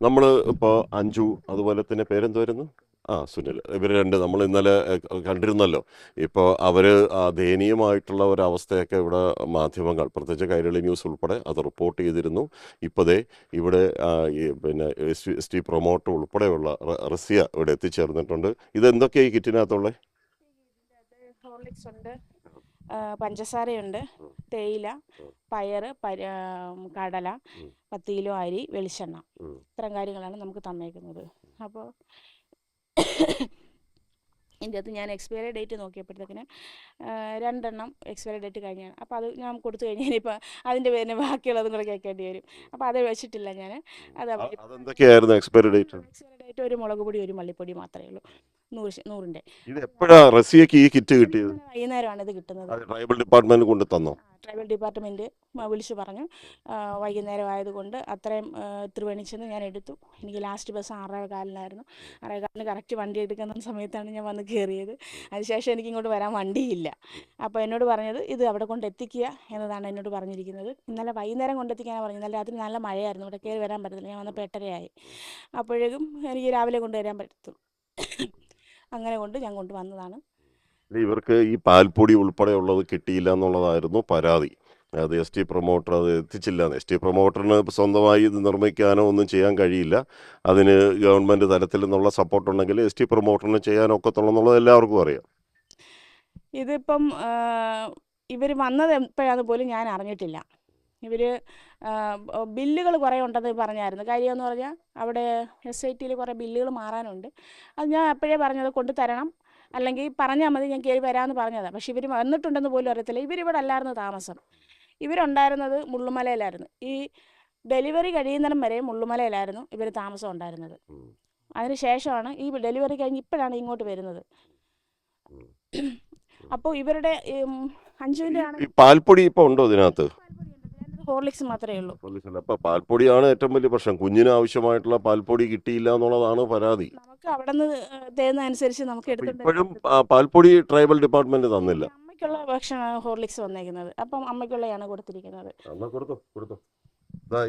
നമ്മൾ ഇപ്പോൾ അഞ്ജു അതുപോലെ തന്നെ പേരെന്തുവായിരുന്നു? സുനിൽ. ഇവർ രണ്ട് നമ്മൾ ഇന്നലെ കണ്ടിരുന്നല്ലോ. ഇപ്പോൾ അവർ ദയനീയമായിട്ടുള്ള ഒരവസ്ഥയൊക്കെ ഇവിടെ മാധ്യമങ്ങൾ പ്രത്യേകിച്ച് കൈരളി ന്യൂസ് ഉൾപ്പെടെ അത് റിപ്പോർട്ട് ചെയ്തിരുന്നു. ഇപ്പോൾ ദേ ഇവിടെ പിന്നെ എസ് ടി പ്രൊമോട്ടർ ഉൾപ്പെടെയുള്ള റസിയ ഇവിടെ എത്തിച്ചേർന്നിട്ടുണ്ട്. ഇതെന്തൊക്കെയാണ് ഈ കിറ്റിനകത്തുള്ളത്? ഹോർലിക്സ് ഉണ്ട്, പഞ്ചസാരയുണ്ട്, തേയില, പയറ്, കടല, 10 കിലോ അരി, വെളിച്ചെണ്ണ, ഇത്തരം കാര്യങ്ങളാണ് നമുക്ക് തന്നേക്കുന്നത്. അപ്പോൾ ഇതിൻ്റെ അകത്ത് ഞാൻ എക്സ്പയറി ഡേറ്റ് നോക്കിയപ്പോഴത്തേക്കിന് 2 എക്സ്പയറി ഡേറ്റ് കഴിഞ്ഞാണ്. അപ്പോൾ അത് ഞാൻ കൊടുത്തു കഴിഞ്ഞാൽ ഇനിയിപ്പോൾ അതിൻ്റെ പേരിന് ബാക്കിയുള്ളതും കൂടെ കേൾക്കേണ്ടി വരും. അപ്പോൾ അത് വെച്ചിട്ടില്ല ഞാൻ. അത് അതെന്തൊക്കെയായിരുന്നു എക്സ്പയറി ഡേറ്റ്? എക്സ്പയറി ഡേറ്റ് ഒരു മുളക് പൊടി, ഒരു മല്ലിപ്പൊടി മാത്രമേ ഉള്ളൂ. 100-ൻ്റെ. ഇത് എപ്പോഴാ റസിയക്ക് ഈ കിറ്റ് കിട്ടിയത്? വൈകുന്നേരമാണ് ഇത് കിട്ടുന്നത്. ട്രൈബൽ ഡിപ്പാർട്ട്മെന്റ് കൊണ്ട് തന്നോ? ട്രൈബൽ ഡിപ്പാർട്ട്മെൻറ്റ് വിളിച്ചു പറഞ്ഞു. വൈകുന്നേരം ആയതുകൊണ്ട് അത്രയും ത്രിവേണിച്ചെന്ന് ഞാൻ എടുത്തു. എനിക്ക് ലാസ്റ്റ് ബസ് 6:15-നായിരുന്നു. 6:15 കറക്റ്റ് വണ്ടി എടുക്കുന്ന സമയത്താണ് ഞാൻ വന്ന് കയറിയത്. അതിനുശേഷം എനിക്ക് ഇങ്ങോട്ട് വരാൻ വണ്ടിയില്ല. അപ്പോൾ എന്നോട് പറഞ്ഞത് ഇത് അവിടെ കൊണ്ട് എത്തിക്കുക എന്നതാണ് എന്നോട് പറഞ്ഞിരിക്കുന്നത്. ഇന്നലെ വൈകുന്നേരം കൊണ്ടെത്തിക്കാനാണ് പറഞ്ഞത്. ഇന്നലെ രാത്രി നല്ല മഴയായിരുന്നു, ഇവിടെ കയറി വരാൻ പറ്റത്തില്ല. ഞാൻ വന്നപ്പോൾ 8:30 അപ്പോഴേക്കും എനിക്ക് രാവിലെ കൊണ്ടുവരാൻ പറ്റത്തുള്ളൂ. അങ്ങനെ കൊണ്ട് ഞാൻ കൊണ്ടുവന്നതാണ്. ഇവർക്ക് ഈ പാൽപ്പൊടി ഉൾപ്പെടെയുള്ളത് കിട്ടിയില്ല എന്നുള്ളതായിരുന്നു പരാതി. അത് എസ് ടി പ്രൊമോട്ടർ അത് എത്തിച്ചില്ല. എസ് ടി പ്രൊമോട്ടറിന് സ്വന്തമായി ഇത് നിർമ്മിക്കാനോ ഒന്നും ചെയ്യാൻ കഴിയില്ല. അതിന് ഗവൺമെൻറ് തലത്തിൽ നിന്നുള്ള സപ്പോർട്ട് ഉണ്ടെങ്കിൽ എസ് ടി പ്രൊമോട്ടറിന് ചെയ്യാനൊക്കത്തുള്ളൂ എന്നുള്ളത് എല്ലാവർക്കും അറിയാം. ഇതിപ്പം ഇവർ വന്നത് എപ്പോഴാന്ന് പോലും ഞാൻ അറിഞ്ഞിട്ടില്ല. ഇവർ ബില്ലുകൾ കുറേ ഉണ്ടെന്ന് പറഞ്ഞായിരുന്നു. കാര്യമെന്ന് പറഞ്ഞാൽ അവിടെ SIT-യിൽ കുറേ ബില്ലുകൾ മാറാനുണ്ട്. അത് ഞാൻ അപ്പോഴേ പറഞ്ഞത് കൊണ്ട് തരണം, അല്ലെങ്കിൽ പറഞ്ഞാൽ മതി, ഞാൻ കയറി വരാമെന്ന് പറഞ്ഞതാണ്. പക്ഷേ ഇവർ വന്നിട്ടുണ്ടെന്ന് പോലും അറിയത്തില്ല. ഇവരിവിടെ അല്ലായിരുന്നു താമസം. ഇവരുണ്ടായിരുന്നത് മുള്ളുമലയിലായിരുന്നു. ഈ ഡെലിവറി കഴിയുന്നിടം വരെ മുള്ളുമലയിലായിരുന്നു ഇവർ താമസം ഉണ്ടായിരുന്നത്. അതിന് ശേഷമാണ് ഈ ഡെലിവറി കഴിഞ്ഞ് ഇപ്പോഴാണ് ഇങ്ങോട്ട് വരുന്നത്. അപ്പോൾ ഇവരുടെ അഞ്ജുവിൻ്റെ ആണ്. ഈ പാൽപ്പൊടി ഇപ്പോൾ ഉണ്ടോ ഇതിനകത്ത്? ഹോർലിക്സ് മാത്രമേ ഉള്ളൂ. അപ്പൊ പാൽപ്പൊടിയാണ് ഏറ്റവും വലിയ പ്രശ്നം. കുഞ്ഞിന് ആവശ്യമായിട്ടുള്ള പാൽപ്പൊടി കിട്ടിയില്ല എന്നുള്ളതാണ് പരാതി. നമുക്ക് അവിടെ നിന്ന് തരുന്ന അനുസരിച്ച് നമുക്ക് എടുത്തിട്ട് ഇപ്പോഴും പാൽപ്പൊടി ട്രൈബൽ ഡിപ്പാർട്ട്മെന്റ് തന്നില്ല. അമ്മയ്ക്കുള്ള ഭക്ഷണം ഹോർലിക്സ് വന്നേക്കുന്നത്. അപ്പം അമ്മയ്ക്കുള്ളതാണ് കൊടുത്തിരിക്കുന്നത്.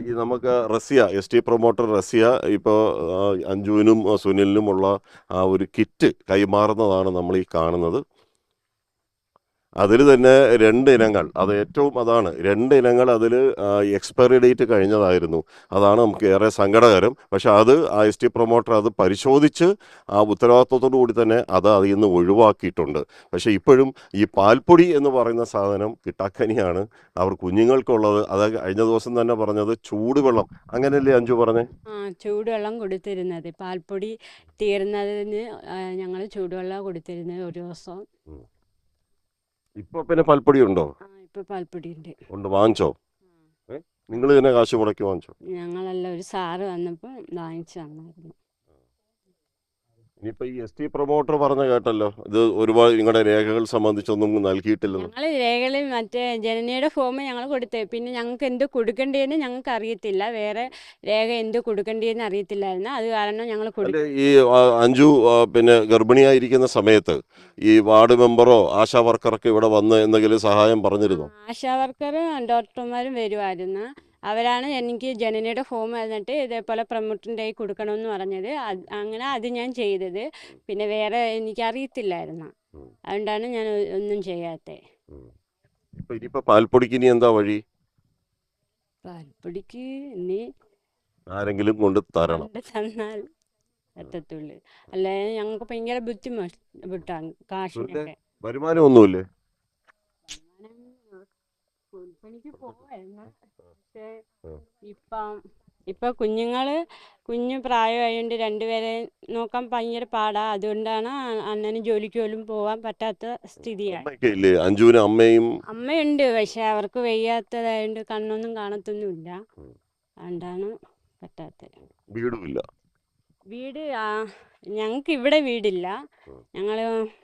ഈ നമുക്ക് Rasiya, S T promoter Rasiya ഇപ്പോൾ അഞ്ജുവിനും സുനിലിനുമുള്ള ആ ഒരു കിറ്റ് കൈമാറുന്നതാണ് നമ്മൾ ഈ കാണുന്നത്. അതിൽ തന്നെ 2 ഇനങ്ങൾ, അത് ഏറ്റവും അതാണ് 2 ഇനങ്ങൾ അതിൽ എക്സ്പയറി ഡേറ്റ് കഴിഞ്ഞതായിരുന്നു. അതാണ് നമുക്ക് ഏറെ സങ്കടകരം. പക്ഷെ അത് എസ് ടി പ്രൊമോട്ടർ അത് പരിശോധിച്ച് ആ ഉത്തരവാദിത്വത്തോടു കൂടി തന്നെ അത് അതിൽ നിന്ന് ഒഴിവാക്കിയിട്ടുണ്ട്. പക്ഷേ ഇപ്പോഴും ഈ പാൽപ്പൊടി എന്ന് പറയുന്ന സാധനം കിട്ടാക്കനിയാണ് അവർ കുഞ്ഞുങ്ങൾക്കുള്ളത്. അത് കഴിഞ്ഞ ദിവസം തന്നെ പറഞ്ഞത് ചൂടുവെള്ളം, അങ്ങനെയല്ലേ അഞ്ജു പറഞ്ഞേ? ചൂടുവെള്ളം കൊടുത്തിരുന്നത്, പാൽപ്പൊടി തീർന്നതിന് ഞങ്ങൾ ചൂടുവെള്ളം കൊടുത്തിരുന്നത് ഒരു ദിവസം. ഇപ്പൊ പിന്നെ പാൽപ്പൊടി ഉണ്ടോ? ഇപ്പൊ പാൽപ്പൊടി ഉണ്ട്. വാങ്ങിച്ചോ? നിങ്ങൾ തന്നെ കാശ് മുടക്കി വാങ്ങിച്ചോ? ഞങ്ങളെല്ലാം ഒരു സാറ് വന്നപ്പോൾ വാങ്ങിച്ചു തന്നായിരുന്നു. ഇനിയിപ്പോ ഈ എസ് ടി പ്രൊമോട്ടർ പറഞ്ഞ കേട്ടല്ലോ, ഇത് ഒരുപാട് നിങ്ങളുടെ രേഖകൾ സംബന്ധിച്ചൊന്നും നൽകിയിട്ടില്ലെന്ന്. ഞങ്ങൾ രേഖകളിൽ മറ്റേ ജനനിയുടെ ഫോം ഞങ്ങൾ കൊടുത്തേ, പിന്നെ ഞങ്ങൾക്ക് എന്ത് കൊടുക്കേണ്ടതെന്ന് ഞങ്ങൾക്ക് അറിയത്തില്ല. വേറെ രേഖ എന്ത് കൊടുക്കേണ്ടതെന്ന് അറിയത്തില്ലായിരുന്നു. അത് കാരണം ഞങ്ങൾ ഈ അഞ്ജു പിന്നെ ഗർഭിണിയായിരിക്കുന്ന സമയത്ത് ഈ വാർഡ് മെമ്പറോ ആശാ വർക്കറൊക്കെ ഇവിടെ വന്ന് എന്തെങ്കിലും സഹായം പറഞ്ഞിരുന്നോ? ആശാ വർക്കറും ഡോക്ടർമാരും വരുമായിരുന്നു. അവരാണ് എനിക്ക് ജനനിയുടെ ഫോം തന്നിട്ട് ഇതേപോലെ പ്രൊമോട്ടറിൻ്റെ കയ്യിൽ കൊടുക്കണമെന്ന് പറഞ്ഞത്. അങ്ങനെ അത് ഞാൻ ചെയ്തത്. പിന്നെ വേറെ എനിക്കറിയത്തില്ലായിരുന്നു, അതുകൊണ്ടാണ് ഞാൻ ഒന്നും ചെയ്യാത്തത്. ഇനിയിപ്പോ പാൽപ്പൊടിക്ക് ഇനി എന്താ വഴി? പാൽപ്പൊടിക്ക് ഇനി ആരെങ്കിലും കൊണ്ട് തരണം, തന്നാൽ പറ്റത്തുള്ളൂ. അല്ലെ ഞങ്ങൾക്ക് ഭയങ്കര ബുദ്ധിമുട്ടാണ് കാശിനൊക്കെ. വരുമാനം ഒന്നുമില്ലേ? കൂലിപ്പണിക്ക് പോവായിരുന്നു. പക്ഷേ ഇപ്പം കുഞ്ഞു പ്രായമായതുകൊണ്ട് 2 പേരെ നോക്കാൻ ഭയങ്കര പാടാണ്. അതുകൊണ്ടാണ് അണ്ണന് ജോലിക്ക് പോലും പോകാൻ പറ്റാത്ത സ്ഥിതിയാണ്. അഞ്ജുവിന് അമ്മയുണ്ട്, പക്ഷെ അവർക്ക് വയ്യാത്തതായതുകൊണ്ട് കണ്ണൊന്നും കാണത്തൊന്നുമില്ല. അതുകൊണ്ടാണ് പറ്റാത്തത്. വീടുമില്ല. വീട് ഞങ്ങൾക്ക് ഇവിടെ വീടില്ല. ഞങ്ങൾ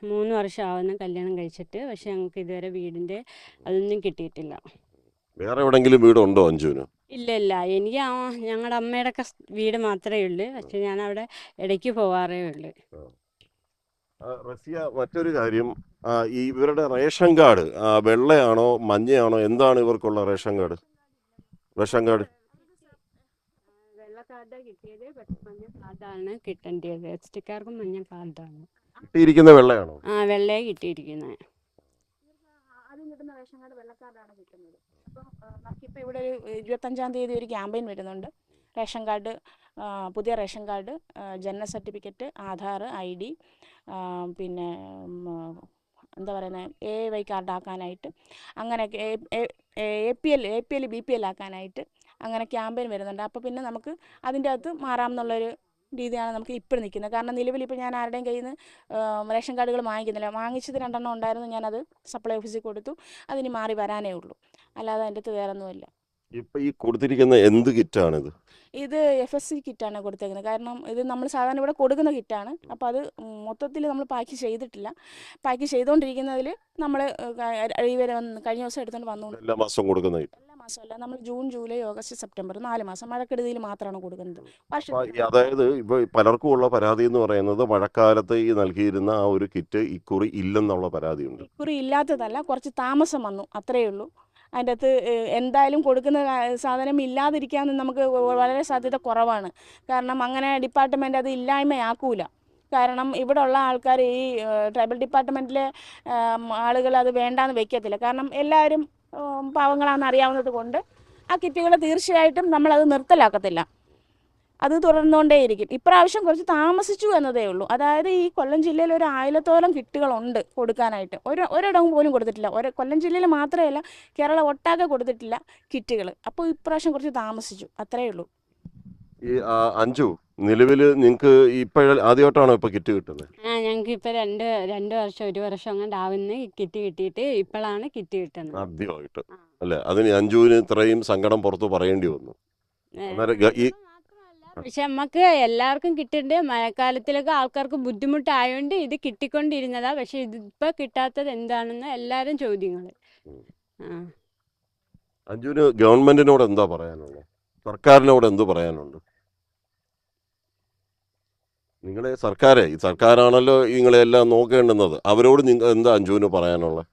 3 വർഷമാവുന്നു കല്യാണം കഴിച്ചിട്ട്. പക്ഷെ ഞങ്ങൾക്ക് ഇതുവരെ വീടിൻ്റെ അതൊന്നും കിട്ടിയിട്ടില്ല. വേറെ എവിടെയെങ്കിലും വീടുണ്ടോ അഞ്ജുവിന്? ഇല്ല, എനിക്ക് ഞങ്ങളുടെ അമ്മയുടെ ഒക്കെ വീട് മാത്രമേ ഉള്ളൂ. പക്ഷെ ഞാൻ അവിടെ ഇടയ്ക്ക് പോവാറേ ഉള്ളൂ. റസിയ, മറ്റൊരു കാര്യം, ഇവരുടെ റേഷൻ കാർഡ് വെള്ളയാണോ മഞ്ഞയാണോ, എന്താണ് ഇവർക്കുള്ള റേഷൻ കാർഡ്? കാർഡാണ് കിട്ടിയത്, പക്ഷെ മഞ്ഞ കാർഡാണ് കിട്ടേണ്ടത്. എസ് ടിക്കാർക്കും മഞ്ഞ കാർഡാണ്. കിട്ടിയിരിക്കുന്ന വെള്ളയാണോ? ആ, വെള്ളയെ കിട്ടിയിരിക്കുന്നത്. ആദ്യം കിട്ടുന്ന റേഷൻ കാർഡ് വെള്ളക്കാർഡാണ് കിട്ടുന്നത്. അപ്പം നമുക്കിപ്പോൾ ഇവിടെ ഒരു 25-ാം തീയതി ഒരു ക്യാമ്പയിൻ വരുന്നുണ്ട്. റേഷൻ കാർഡ്, പുതിയ റേഷൻ കാർഡ്, ജനന സർട്ടിഫിക്കറ്റ്, ആധാർ, ID, പിന്നെ എന്താ പറയുന്നത്, AY കാർഡാക്കാനായിട്ട്, അങ്ങനെയൊക്കെ APL BPL ആക്കാനായിട്ട് അങ്ങനെ ക്യാമ്പയിൻ വരുന്നുണ്ട്. അപ്പോൾ പിന്നെ നമുക്ക് അതിൻ്റെ അകത്ത് മാറാമെന്നുള്ളൊരു രീതിയാണ് നമുക്ക് ഇപ്പോൾ നിൽക്കുന്നത്. കാരണം നിലവിൽ ഇപ്പോൾ ഞാൻ ആരുടെയും കയ്യിൽ നിന്ന് റേഷൻ കാർഡുകൾ വാങ്ങിക്കുന്നില്ല. വാങ്ങിച്ചത് 2 എണ്ണം ഉണ്ടായിരുന്നു, ഞാനത് സപ്ലൈ ഓഫീസിൽ കൊടുത്തു. അതിനി മാറി വരാനേ ഉള്ളൂ, അല്ലാതെ അതിൻ്റെ അകത്ത് വേറൊന്നുമില്ല. ഇപ്പൊ ഈ കൊടുത്തിരിക്കുന്ന എന്ത് കിറ്റാണിത്? ഇത് FSC കിറ്റാണ് കൊടുത്തേക്കുന്നത്. കാരണം ഇത് നമ്മൾ സാധാരണ ഇവിടെ കൊടുക്കുന്ന കിറ്റാണ്. അപ്പോൾ അത് മൊത്തത്തിൽ നമ്മൾ പാക്ക് ചെയ്തിട്ടില്ല. പാക്ക് ചെയ്തുകൊണ്ടിരിക്കുന്നതിൽ നമ്മൾ കഴിഞ്ഞ ദിവസം എടുത്തുകൊണ്ട് വന്നു. എല്ലാ മാസവും കൊടുക്കുന്ന കിറ്റ്? എല്ലാ മാസമല്ല, നമ്മൾ ജൂൺ, ജൂലൈ, ഓഗസ്റ്റ്, സെപ്റ്റംബർ 4 മാസം മഴക്കെടുതിയിൽ മാത്രമാണ് കൊടുക്കുന്നത്. അതായത് ഇപ്പൊ പലർക്കും ഉള്ള പരാതി എന്ന് പറയുന്നത് മഴക്കാലത്ത് ഈ നൽകിയിരുന്ന ആ ഒരു കിറ്റ് ഇക്കുറി ഇല്ലെന്നുള്ള പരാതിയുണ്ട്. ഇക്കുറി ഇല്ലാത്തതല്ല, കുറച്ച് താമസം വന്നു, അത്രയേ ഉള്ളൂ. അതിൻ്റെ അകത്ത് എന്തായാലും കൊടുക്കുന്ന സാധനം ഇല്ലാതിരിക്കാമെന്ന് നമുക്ക് വളരെ സാധ്യത കുറവാണ്. കാരണം അങ്ങനെ ഡിപ്പാർട്ട്മെൻറ്റ് അത് ഇല്ലായ്മയാക്കൂല. കാരണം ഇവിടെ ഉള്ള ആൾക്കാർ, ഈ ട്രൈബൽ ഡിപ്പാർട്ട്മെൻറ്റിലെ ആളുകൾ അത് വേണ്ടാന്ന് വെക്കത്തില്ല. കാരണം എല്ലാവരും പാവങ്ങളാണെന്ന് അറിയാവുന്നത് കൊണ്ട് ആ കിറ്റുകൾ തീർച്ചയായിട്ടും നമ്മളത് നിർത്തലാക്കത്തില്ല, അത് തുടർന്നുകൊണ്ടേയിരിക്കും. ഇപ്രാവശ്യം കുറച്ച് താമസിച്ചു എന്നതേ ഉള്ളൂ. അതായത് ഈ കൊല്ലം ജില്ലയിൽ ഒരു 1000-ഓളം കിറ്റുകളുണ്ട് കൊടുക്കാനായിട്ട്. ഒരിടവും പോലും കൊടുത്തിട്ടില്ല. കൊല്ലം ജില്ലയിൽ മാത്രമല്ല, കേരളം ഒട്ടാകെ കൊടുത്തിട്ടില്ല കിറ്റുകൾ. അപ്പോൾ ഇപ്രാവശ്യം കുറച്ച് താമസിച്ചു, അത്രയേ ഉള്ളൂ. ഈ അഞ്ജു, നിലവിൽ നിങ്ങൾക്ക് ആദ്യമായിട്ടാണോ ഇപ്പൊ കിറ്റ് കിട്ടുന്നത്? ഞങ്ങൾക്ക് ഇപ്പൊ രണ്ട് വർഷം 1 വർഷം അങ്ങനെ ആവുന്ന കിറ്റ് കിട്ടിയിട്ട് ഇപ്പോഴാണ് കിറ്റ് കിട്ടുന്നത്. ആദ്യമായിട്ട് അല്ലെ? അതിന് അഞ്ജുവിന് ഇത്രയും സങ്കടം പുറത്ത് പറയേണ്ടി വന്നു. പക്ഷെ നമുക്ക് എല്ലാവർക്കും കിട്ടേണ്ട, മഴക്കാലത്തിലൊക്കെ ആൾക്കാർക്ക് ബുദ്ധിമുട്ടായതുകൊണ്ട് ഇത് കിട്ടിക്കൊണ്ടിരുന്നതാ. പക്ഷെ ഇതിപ്പോ കിട്ടാത്തത് എന്താണെന്ന് എല്ലാവരും ചോദ്യങ്ങൾ. അഞ്ജുവിന് ഗവൺമെന്റിനോട് എന്താ പറയാനുള്ളത്? സർക്കാരിനോട് എന്ത് പറയാനുണ്ട്? ഈ സർക്കാരാണല്ലോ നിങ്ങളെല്ലാം നോക്കേണ്ടുന്നത്. അവരോട് നിങ്ങൾ എന്താ അഞ്ജുവിന് പറയാനുള്ളത്?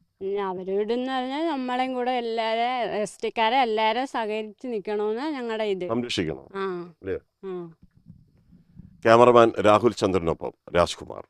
അവരോടെന്ന് പറഞ്ഞാൽ നമ്മളെയും കൂടെ എല്ലാവരും എസ് ടിക്കാരെ എല്ലാവരും സഹകരിച്ച് നിൽക്കണമെന്ന് ഞങ്ങളുടെ ഇത് സംരക്ഷിക്കണം. ആ. ക്യാമറമാൻ രാഹുൽ ചന്ദ്രനൊപ്പം രാജ്കുമാർ.